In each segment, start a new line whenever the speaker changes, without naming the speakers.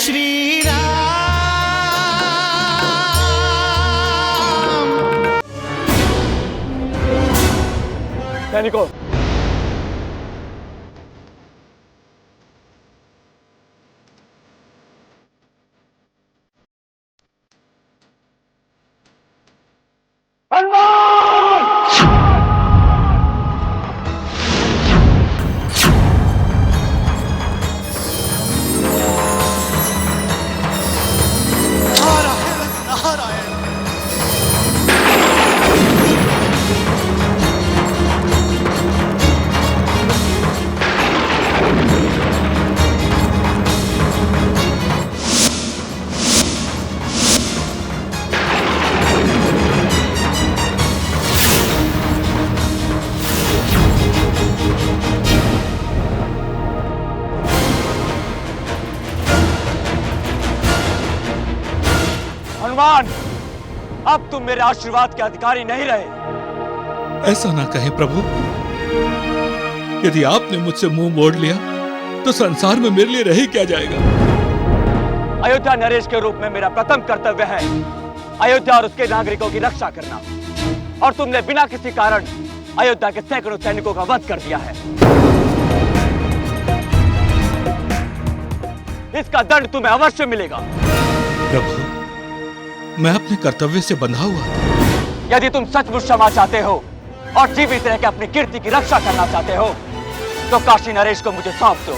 श्री राम।
सैनिकों, हनुमान, अब तुम मेरे आशीर्वाद के अधिकारी नहीं रहे।
ऐसा ना कहें प्रभु। यदि आपने मुझसे मुंह मोड़ लिया तो संसार में मेरे लिए रह ही क्या जाएगा।
अयोध्या नरेश के रूप में मेरा प्रथम कर्तव्य है अयोध्या और उसके नागरिकों की रक्षा करना, और तुमने बिना किसी कारण अयोध्या के सैकड़ों सैनिकों का वध कर दिया है। इसका दंड तुम्हें अवश्य मिलेगा।
प्रभु, मैं अपने कर्तव्य से बंधा हुआ था।
यदि तुम सचमुच क्षमा चाहते हो और जीवित रह के अपनी कीर्ति की रक्षा करना चाहते हो तो काशी नरेश को मुझे सौंप दो,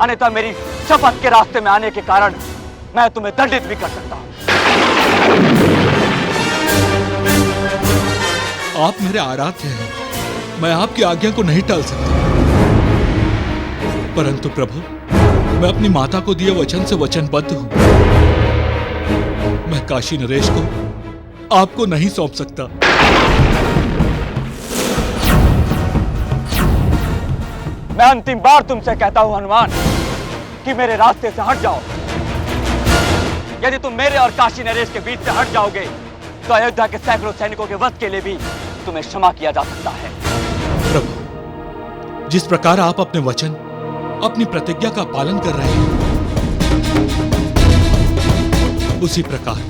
अन्यथा मेरी शपथ के रास्ते में आने के कारण मैं तुम्हें दंडित भी कर सकता हूं।
आप मेरे आराध्य हैं, मैं आपकी आज्ञा को नहीं टाल सकता। परंतु प्रभु, मैं अपनी माता को दिए वचन से वचनबद्ध हूं। मैं काशी नरेश को आपको नहीं सौंप सकता।
मैं अंतिम बार तुमसे कहता हूं हनुमान कि मेरे रास्ते से हट जाओ। यदि तुम मेरे और काशी नरेश के बीच से हट जाओगे तो अयोध्या के सैकड़ों सैनिकों के वध के लिए भी तुम्हें क्षमा किया जा सकता है।
प्रभु, जिस प्रकार आप अपने वचन, अपनी प्रतिज्ञा का पालन कर रहे हैं, उसी प्रकार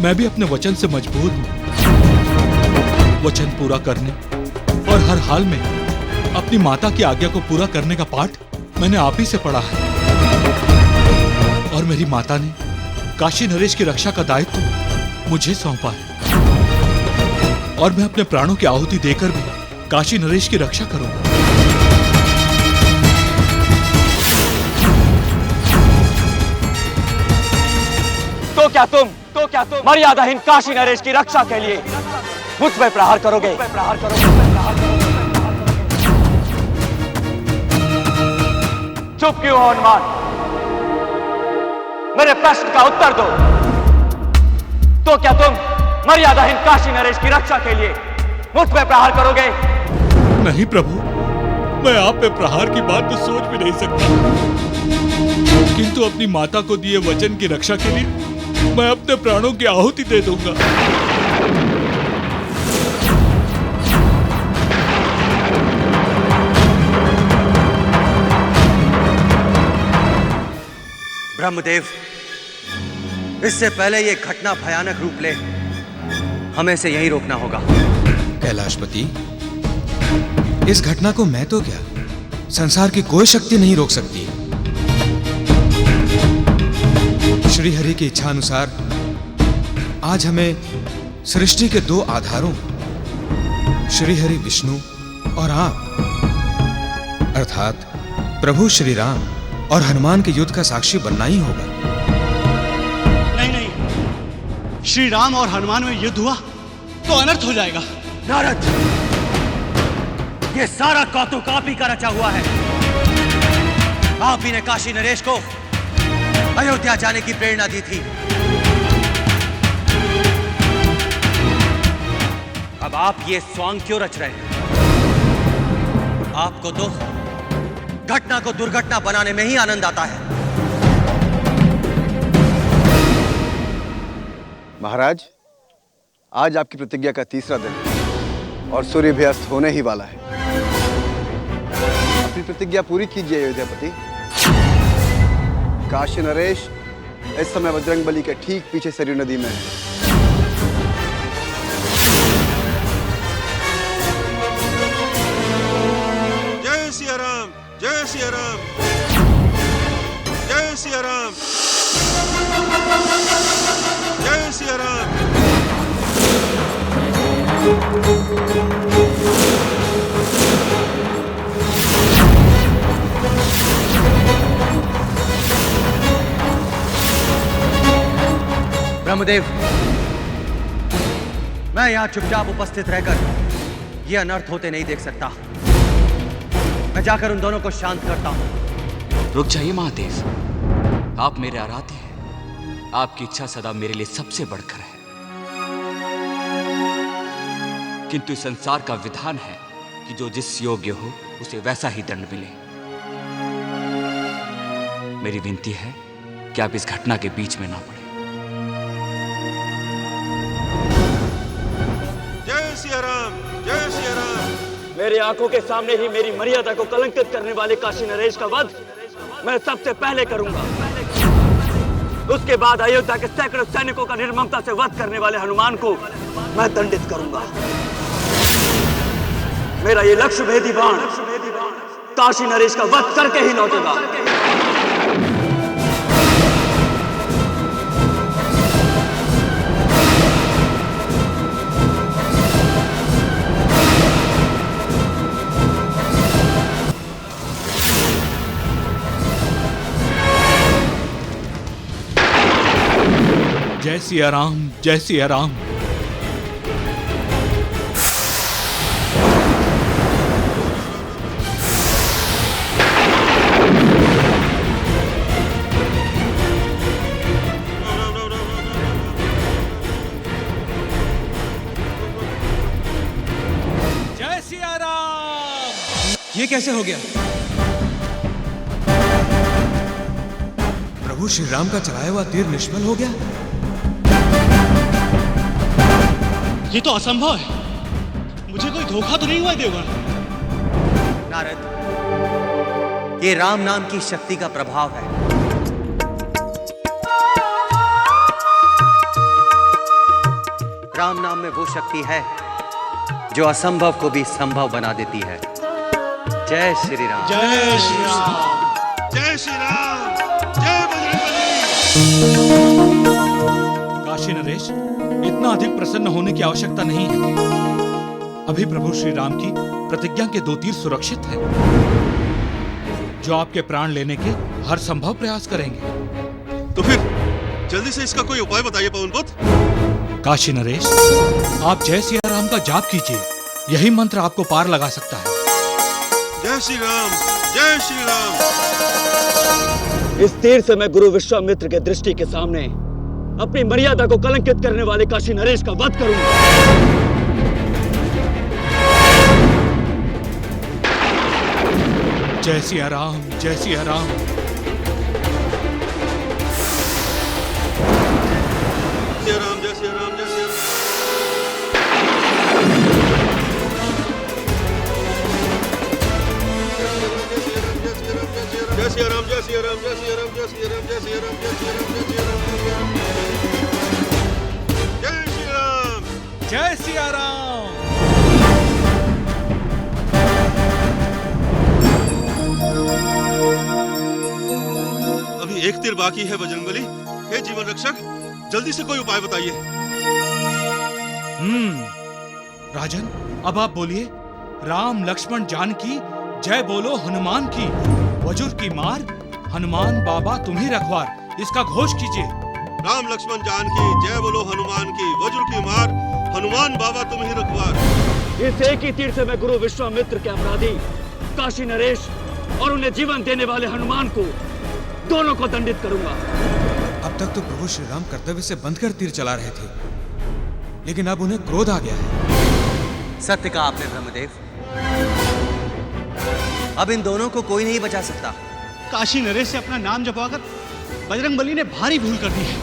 मैं भी अपने वचन से मजबूर हूं। वचन पूरा करने और हर हाल में अपनी माता की आज्ञा को पूरा करने का पाठ मैंने आप ही से पढ़ा है, और मेरी माता ने काशी नरेश की रक्षा का दायित्व मुझे सौंपा है, और मैं अपने प्राणों की आहुति देकर भी काशी नरेश की रक्षा करूंगा।
तो क्या तुम मर्यादाहीन काशी नरेश की रक्षा के लिए मुझ पर प्रहार करोगे? चुप क्यों हो हनुमान? मेरे प्रश्न का उत्तर दो। तो क्या तुम मर्यादाहीन काशी नरेश की रक्षा के लिए मुझ पर प्रहार करोगे?
नहीं प्रभु, मैं आप पे प्रहार की बात तो सोच भी नहीं सकता, किंतु अपनी माता को दिए वचन की रक्षा के लिए मैं अपने प्राणों की आहुति दे दूंगा।
ब्रह्मदेव, इससे पहले ये घटना भयानक रूप ले, हमें इसे यहीं रोकना होगा।
कैलाशपति, इस घटना को मैं तो क्या, संसार की कोई शक्ति नहीं रोक सकती। श्री हरि की इच्छा अनुसार आज हमें सृष्टि के दो आधारों, श्री हरि विष्णु और आप, अर्थात प्रभु श्री राम और हनुमान के युद्ध का साक्षी बनना ही होगा।
नहीं, श्री राम और हनुमान में युद्ध हुआ तो अनर्थ हो जाएगा।
नारद, ये सारा कौतुक आप ही का रचा हुआ है। आप ही ने काशी नरेश को अयोध्या जाने की प्रेरणा दी थी। अब आप ये स्वांग क्यों रच रहे हैं? आपको तो घटना को दुर्घटना बनाने में ही आनंद आता है।
महाराज, आज आपकी प्रतिज्ञा का तीसरा दिन है और सूर्य भी अस्त होने ही वाला है। अपनी प्रतिज्ञा पूरी कीजिए अयोध्यापति। काशी नरेश इस समय बजरंगबली के ठीक पीछे सरयू नदी में है।
जय सिया राम, जय सिया राम, जय सिया राम, जय सिया राम।
ब्रह्मदेव, मैं यहां चुपचाप उपस्थित रहकर यह अनर्थ होते नहीं देख सकता। मैं जाकर उन दोनों को शांत करता हूं।
रुक जाइए महादेव, आप मेरे आराध्य हैं। आपकी इच्छा सदा मेरे लिए सबसे बढ़कर है। किंतु इस संसार का विधान है कि जो जिस योग्य हो उसे वैसा ही दंड मिले। मेरी विनती है कि आप इस घटना के बीच में ना पड़े।
जय सिया राम, जय सिया राम।
मेरी आंखों के सामने ही मेरी मर्यादा को कलंकित करने वाले काशी नरेश का वध मैं सबसे पहले करूंगा। उसके बाद अयोध्या के सैकड़ों सैनिकों का निर्ममता से वध करने वाले हनुमान को मैं दंडित करूंगा। मेरा ये लक्ष्य भेदी बाण काशी नरेश का वध करके ही लौटेगा।
जय सिया राम, जय सिया राम। जय सिया राम।
ये कैसे हो गया? प्रभु श्री राम का चलाया हुआ तीर निष्फल हो गया।
ये तो असंभव है। मुझे कोई धोखा तो नहीं हुआ देवगण?
नारद, ये राम नाम की शक्ति का प्रभाव है। राम नाम में वो शक्ति है जो असंभव को भी संभव बना देती है। जय श्री राम।
जय श्री राम।
जय श्री राम, जय बजरंगबली।
काशी नरेश, इतना अधिक प्रसन्न होने की आवश्यकता नहीं है। अभी प्रभु श्री राम की प्रतिज्ञा के 2 तीर सुरक्षित हैं, जो आपके प्राण लेने के हर संभव प्रयास करेंगे।
तो फिर जल्दी से इसका कोई उपाय बताइए पवनपुत्र।
काशी नरेश, आप जय सिया राम का जाप कीजिए। यही मंत्र आपको पार लगा सकता है।
जय श्री राम, जय श्री राम।
इस तीर से मैं गुरु विश्वामित्र के दृष्टि के सामने अपनी मर्यादा को कलंकित करने वाले काशी नरेश का वध करूंगा।
जय सिया राम, जय सिया राम।
जय राम, जय श्री राम, जय श्री राम। जय श्री राम, जय श्री राम, जय श्री राम, जय श्री राम, जय श्री राम, जय श्री राम, जय श्री राम, जय श्री राम, जय श्री राम।
जय सिया राम।
अभी एक तीर बाकी है बजरंगबली। हे जीवन रक्षक, जल्दी से कोई उपाय बताइए।
राजन, अब आप बोलिए। राम लक्ष्मण जानकी, जय बोलो हनुमान की। वजुर की मार, हनुमान बाबा तुम ही रखवार। इसका घोष कीजिए।
राम लक्ष्मण जानकी, जय बोलो हनुमान की। वज्र की मार, हनुमान बाबा तुम ही रखवार।
इस एक ही तीर से मैं गुरु विश्वामित्र के अपराधी काशी नरेश और उन्हें जीवन देने वाले हनुमान को दोनों को दंडित करूंगा।
अब तक तो प्रभु श्री राम कर्तव्य से बंध कर तीर चला रहे थे, लेकिन अब उन्हें क्रोध आ गया है।
सत्य कहा आपने ब्रह्मदेव। अब इन दोनों को कोई नहीं बचा सकता।
काशी नरेश से अपना नाम जपवाकर बजरंगबली ने भारी भूल कर दी है।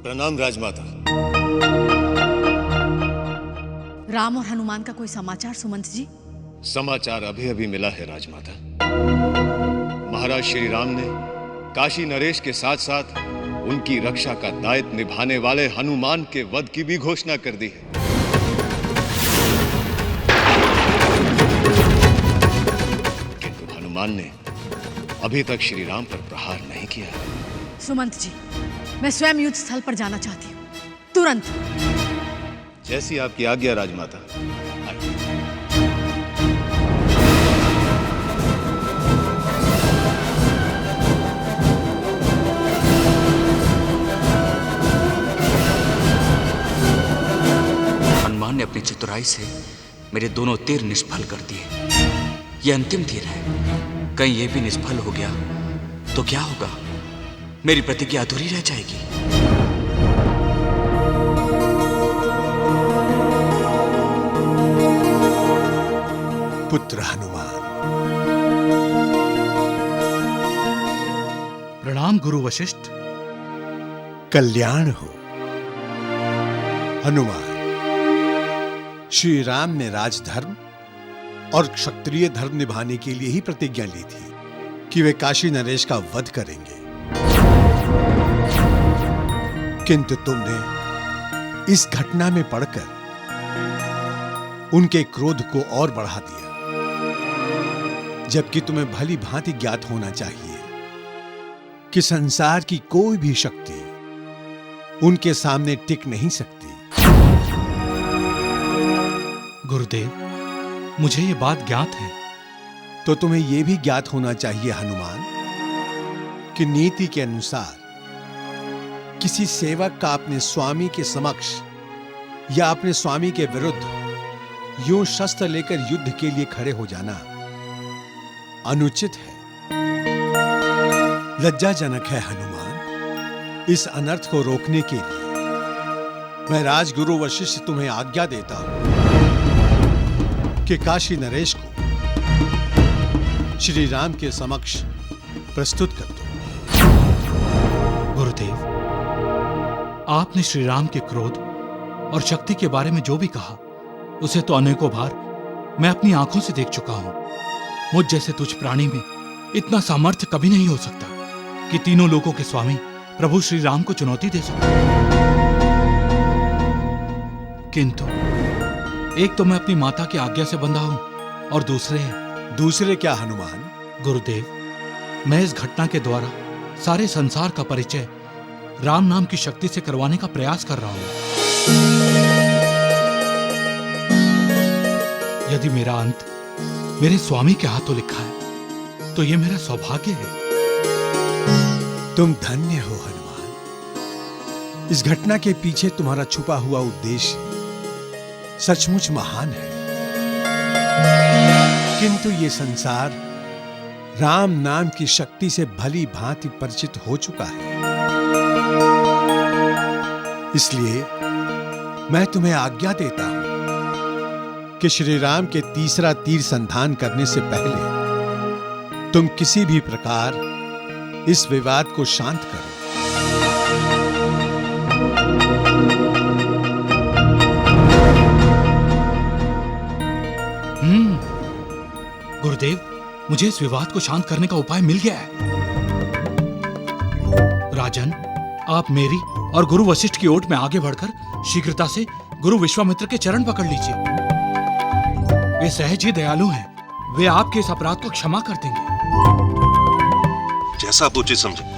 प्रणाम राजमाता।
राम और हनुमान का कोई समाचार सुमंत जी?
समाचार अभी अभी मिला है राजमाता। महाराज श्री राम ने काशी नरेश के साथ साथ उनकी रक्षा का दायित्व निभाने वाले हनुमान के वध की भी घोषणा कर दी है। किंतु हनुमान ने अभी तक श्री राम पर प्रहार नहीं किया है।
सुमंत जी, मैं स्वयं युद्ध स्थल पर जाना चाहती हूँ, तुरंत।
जैसी आपकी आज्ञा राजमाता। आइए।
हनुमान ने अपनी चतुराई से मेरे दोनों तीर निष्फल कर दिए। ये अंतिम तीर है, कहीं ये भी निष्फल हो गया तो क्या होगा? मेरी प्रतिज्ञा अधूरी रह जाएगी।
पुत्र हनुमान।
प्रणाम गुरु वशिष्ठ।
कल्याण हो। हनुमान, श्री राम ने राजधर्म और क्षत्रिय धर्म निभाने के लिए ही प्रतिज्ञा ली थी कि वे काशी नरेश का वध करेंगे, किंतु तुमने इस घटना में पड़कर उनके क्रोध को और बढ़ा दिया, जबकि तुम्हें भली भांति ज्ञात होना चाहिए कि संसार की कोई भी शक्ति उनके सामने टिक नहीं सकती।
गुरुदेव, मुझे ये बात ज्ञात है।
तो तुम्हें यह भी ज्ञात होना चाहिए हनुमान कि नीति के अनुसार किसी सेवक का अपने स्वामी के समक्ष या अपने स्वामी के विरुद्ध यूं शस्त्र लेकर युद्ध के लिए खड़े हो जाना अनुचित है, लज्जाजनक है। हनुमान, इस अनर्थ को रोकने के लिए मैं राजगुरु वशिष्ठ तुम्हें आज्ञा देता हूं कि काशी नरेश को श्री राम के समक्ष प्रस्तुत कर दो।
गुरुदेव, आपने श्री राम के क्रोध और शक्ति के बारे में जो भी कहा, उसे तो अनेकों बार मैं अपनी आंखों से देख चुका हूं। मुझ जैसे तुच्छ प्राणी में इतना सामर्थ्य कभी नहीं हो सकता कि तीनों लोकों के स्वामी प्रभु श्री राम को चुनौती दे सके। किंतु एक तो मैं अपनी माता की आज्ञा से बंधा हूं, और दूसरे क्या हनुमान? गुरुदेव, मैं इस घटना के द्वारा सारे संसार का परिचय राम नाम की शक्ति से करवाने का प्रयास कर रहा हूं। यदि मेरा अंत मेरे स्वामी के हाथों लिखा है, तो यह मेरा सौभाग्य है।
तुम धन्य हो हनुमान। इस घटना के पीछे तुम्हारा छुपा हुआ उद्देश्य सचमुच महान है, किंतु ये संसार राम नाम की शक्ति से भली भांति परिचित हो चुका है। इसलिए मैं तुम्हें आज्ञा देता हूं कि श्री राम के तीसरा तीर संधान करने से पहले तुम किसी भी प्रकार इस विवाद को शांत करो।
गुरुदेव, मुझे इस विवाद को शांत करने का उपाय मिल गया है। राजन, आप मेरी और गुरु वशिष्ठ की ओट में आगे बढ़कर शीघ्रता से गुरु विश्वामित्र के चरण पकड़ लीजिए। वे सहज ही दयालु हैं, वे आपके इस अपराध को क्षमा कर देंगे।
जैसा आप उचित समझे।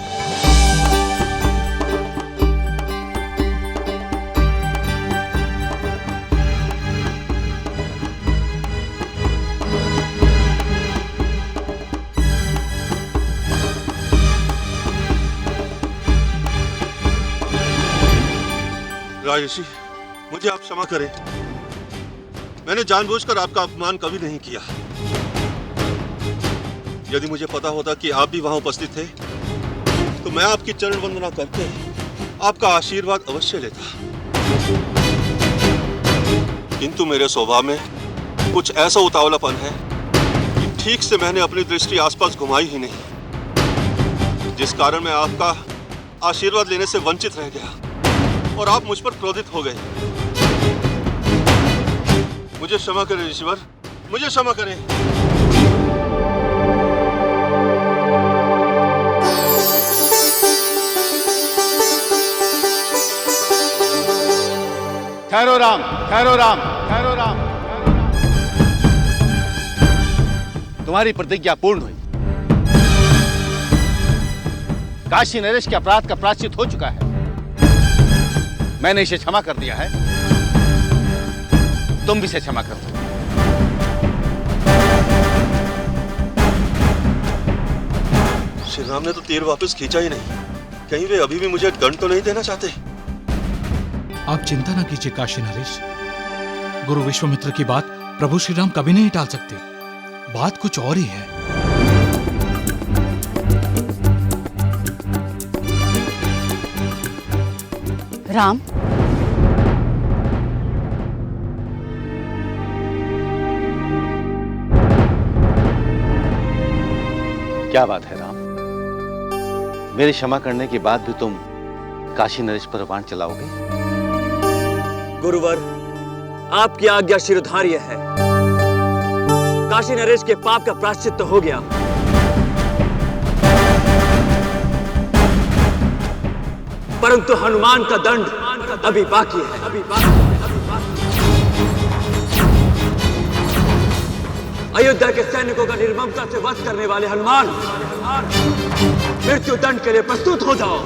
राजर्षि, मुझे आप क्षमा करें। मैंने जानबूझकर आपका अपमान कभी नहीं किया। यदि मुझे पता होता कि आप भी वहां उपस्थित थे, तो मैं आपकी चरण वंदना करके आपका आशीर्वाद अवश्य लेता। किंतु मेरे स्वभाव में कुछ ऐसा उतावलापन है कि ठीक से मैंने अपनी दृष्टि आसपास घुमाई ही नहीं, जिस कारण मैं आपका आशीर्वाद लेने से वंचित रह गया। और आप मुझ पर क्रोधित हो गए। मुझे क्षमा करें ऋषिवर, मुझे क्षमा करें।
ठहरो राम, ठहरो राम, ठहरो राम। तुम्हारी प्रतिज्ञा पूर्ण हुई। काशी नरेश के अपराध का प्रायश्चित हो चुका है। मैंने इसे क्षमा कर दिया है, तुम भी इसे क्षमा कर दो।
श्री राम ने तो तीर वापस खींचा ही नहीं। कहीं वे अभी भी मुझे दंड तो नहीं देना चाहते?
आप चिंता ना कीजिए काशी नरेश। गुरु विश्वामित्र की बात प्रभु श्री राम कभी नहीं टाल सकते। बात कुछ और ही है।
राम,
क्या बात है राम? मेरे क्षमा करने के बाद भी तुम काशी नरेश पर बाण चलाओगे?
गुरुवर, आपकी आज्ञा शिरोधार्य है। काशी नरेश के पाप का प्रायश्चित तो हो गया, परंतु हनुमान का दंड अभी बाकी है। अयोध्या के सैनिकों का निर्ममता से वध करने वाले हनुमान, मृत्यु दंड के लिए प्रस्तुत हो जाओ।